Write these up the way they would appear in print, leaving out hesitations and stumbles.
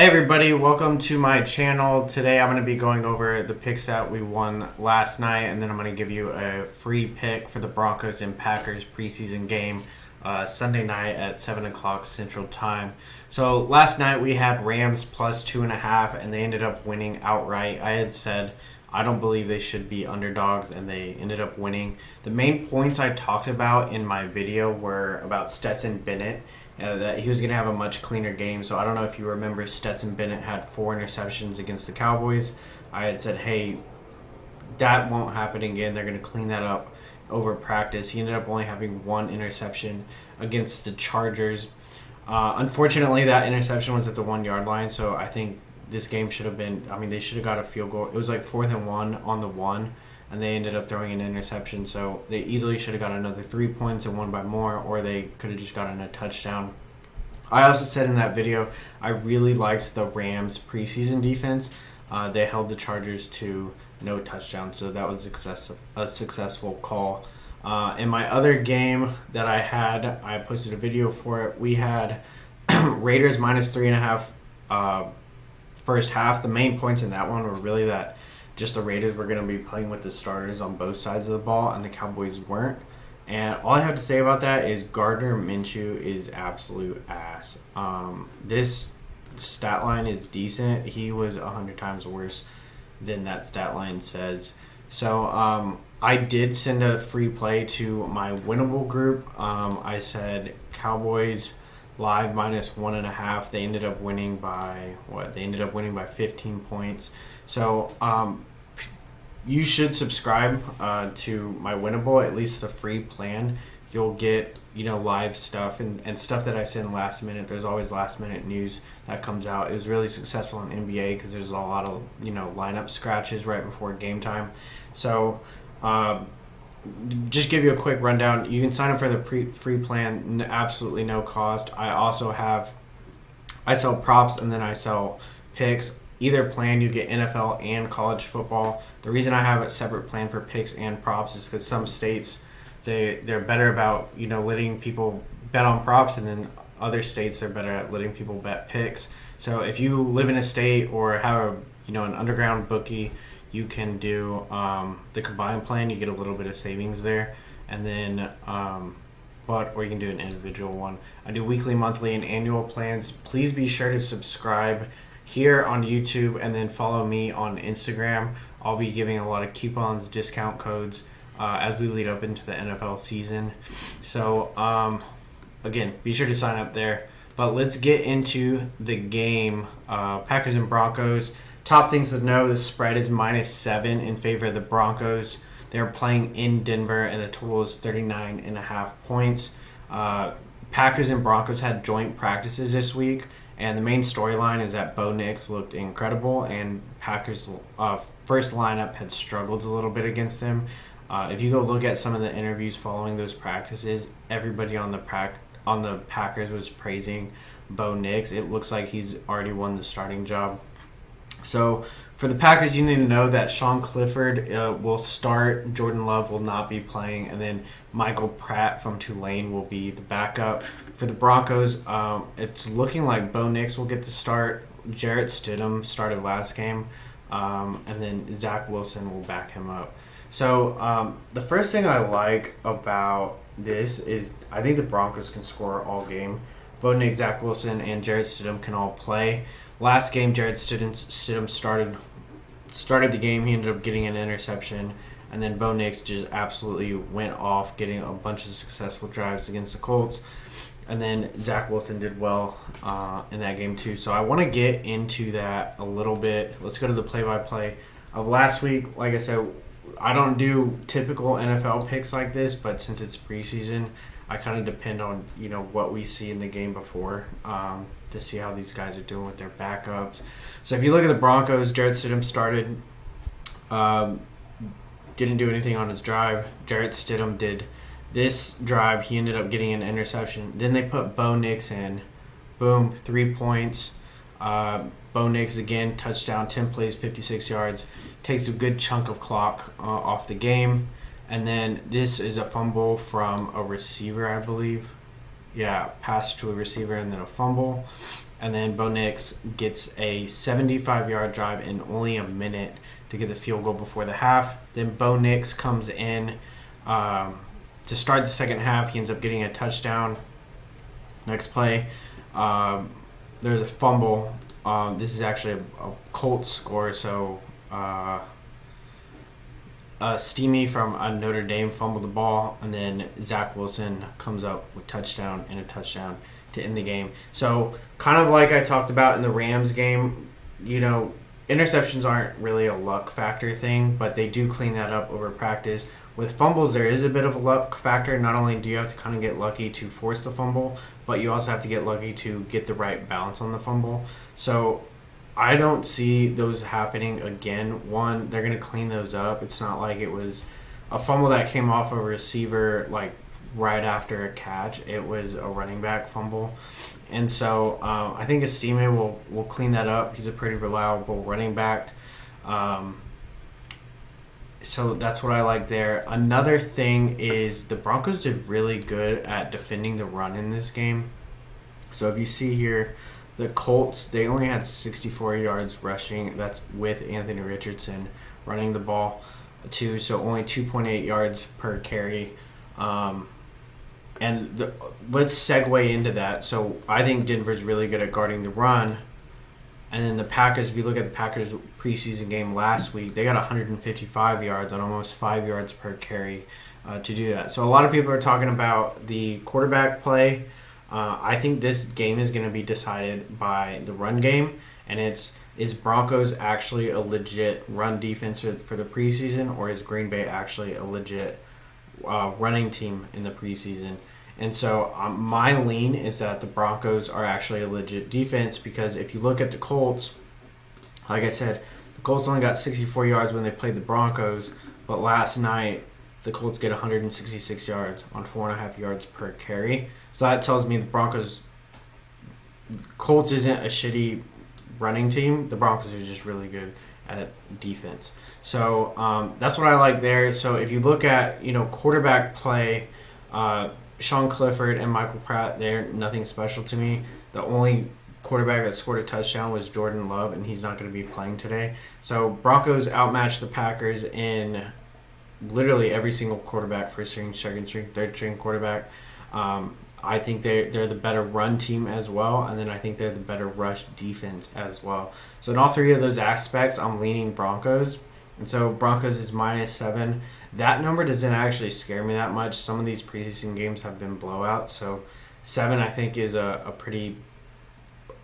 Hey everybody, welcome to my channel. Today I'm going to be going over the picks that we won last night, and then I'm going to give you a free pick for the Broncos and Packers preseason game Sunday night at 7 o'clock Central Time. So last night we had Rams plus 2.5, and they ended up winning outright. I had said I don't believe they should be underdogs, and they ended up winning. The main points I talked about in my video were about Stetson Bennett, that he was going to have a much cleaner game. So I don't know if you remember, Stetson Bennett had 4 interceptions against the Cowboys. I had said, hey, that won't happen again. They're going to clean that up over practice. He ended up only having 1 interception against the Chargers. Unfortunately, that interception was at the 1-yard line, so I think this game should have been, they should have got a field goal. It was like 4th and 1 on the 1, and they ended up throwing an interception. So they easily should have got another 3 points and won by more, or they could have just gotten a touchdown. I also said in that video, I really liked the Rams preseason defense. They held the Chargers to no touchdowns, so that was a successful call. In my other game that I had, I posted a video for it. We had Raiders minus 3.5 first half. The main points in that one were really that just the Raiders were going to be playing with the starters on both sides of the ball, and the Cowboys weren't. And all I have to say about that is Gardner Minshew is absolute ass. This stat line is decent. He was 100 times worse than that stat line says. So I did send a free play to my Winible group. I said Cowboys live minus 1.5. They ended up winning by what? They ended up winning by 15 points. So you should subscribe to my Winible, at least the free plan. You'll get live stuff and stuff that I send last minute. There's always last minute news that comes out. It was really successful in NBA because there's a lot of lineup scratches right before game time. So just give you a quick rundown. You can sign up for the free plan, absolutely no cost. I sell props and then I sell picks. Either plan you get NFL and college football. The reason I have a separate plan for picks and props is because some states they're better about letting people bet on props, and then other states they're better at letting people bet picks. So if you live in a state or have an underground bookie, you can do the combined plan. You get a little bit of savings there, and then or you can do an individual one. I do weekly, monthly, and annual plans. Please be sure to subscribe here on YouTube and then follow me on Instagram. I'll be giving a lot of coupons, discount codes as we lead up into the NFL season. So again, be sure to sign up there. But let's get into the game. Packers and Broncos. Top things to know, the spread is -7 in favor of the Broncos. They're playing in Denver, and the total is 39.5 points. Packers and Broncos had joint practices this week, and the main storyline is that Bo Nix looked incredible, and Packers' first lineup had struggled a little bit against him. If you go look at some of the interviews following those practices, everybody on the Packers was praising Bo Nix. It looks like he's already won the starting job. So for the Packers, you need to know that Sean Clifford will start. Jordan Love will not be playing, and then Michael Pratt from Tulane will be the backup. For the Broncos, it's looking like Bo Nix will get the start. Jarrett Stidham started last game, and then Zach Wilson will back him up. So the first thing I like about this is I think the Broncos can score all game. Bo Nix, Zach Wilson, and Jarrett Stidham can all play. Last game, Jarrett Stidham started the game. He ended up getting an interception, and then Bo Nix just absolutely went off, getting a bunch of successful drives against the Colts. And then Zach Wilson did well in that game too. So I want to get into that a little bit. Let's go to the play-by-play of last week. Like I said, I don't do typical NFL picks like this, but since it's preseason, I kind of depend on what we see in the game before to see how these guys are doing with their backups. So if you look at the Broncos, Jarrett Stidham started, didn't do anything on his drive. Jarrett Stidham did this drive. He ended up getting an interception. Then they put Bo Nix in. Boom, 3 points. Bo Nix again, touchdown, 10 plays, 56 yards. Takes a good chunk of clock off the game. And then this is a fumble from a receiver, I believe. Yeah, pass to a receiver and then a fumble. and then Bo Nix gets a 75-yard drive in only a minute to get the field goal before the half. Then Bo Nix comes in to start the second half. He ends up getting a touchdown. Next play, there's a fumble. This is actually a Colts score, so Steamy from Notre Dame fumbled the ball, and then Zach Wilson comes up with touchdown and a touchdown to end the game. So kind of like I talked about in the Rams game, interceptions aren't really a luck factor thing, but they do clean that up over practice. With fumbles, there is a bit of a luck factor. Not only do you have to kind of get lucky to force the fumble, but you also have to get lucky to get the right balance on the fumble. So I don't see those happening again. One, they're going to clean those up. It's not like it was a fumble that came off a receiver like right after a catch. It was a running back fumble. And so I think Estime will clean that up. He's a pretty reliable running back. So that's what I like there. Another thing is the Broncos did really good at defending the run in this game. So if you see here, the Colts, they only had 64 yards rushing. That's with Anthony Richardson running the ball too, so only 2.8 yards per carry. Let's segue into that. So I think Denver's really good at guarding the run. And then the Packers, if you look at the Packers preseason game last week, they got 155 yards on almost 5 yards per carry to do that. So a lot of people are talking about the quarterback play. I think this game is going to be decided by the run game, and is Broncos actually a legit run defense for the preseason, or is Green Bay actually a legit running team in the preseason? And so my lean is that the Broncos are actually a legit defense, because if you look at the Colts, like I said, the Colts only got 64 yards when they played the Broncos, but last night the Colts get 166 yards on 4.5 yards per carry. So that tells me Colts isn't a shitty running team. The Broncos are just really good at defense. So that's what I like there. So if you look at quarterback play, Sean Clifford and Michael Pratt, they're nothing special to me. The only quarterback that scored a touchdown was Jordan Love, and he's not going to be playing today. So Broncos outmatched the Packers in literally every single quarterback, first string, second string, third string quarterback. I think they're the better run team as well, and then I think they're the better rush defense as well. So in all three of those aspects, I'm leaning Broncos. And so Broncos is -7. That number doesn't actually scare me that much. Some of these preseason games have been blowouts, so 7 I think is a pretty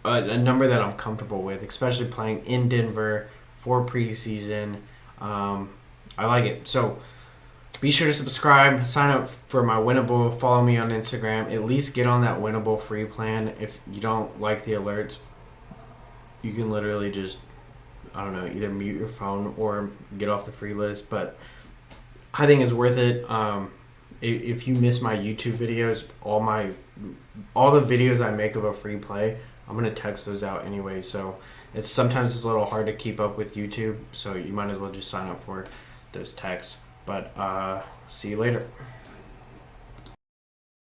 a number that I'm comfortable with, especially playing in Denver for preseason. I like it. So be sure to subscribe, sign up for my Winible, follow me on Instagram. At least get on that Winible free plan. If you don't like the alerts, you can literally just, either mute your phone or get off the free list. But I think it's worth it. If you miss my YouTube videos, all the videos I make of a free play, I'm gonna text those out anyway. So sometimes it's a little hard to keep up with YouTube. So you might as well just sign up for those texts. But see you later.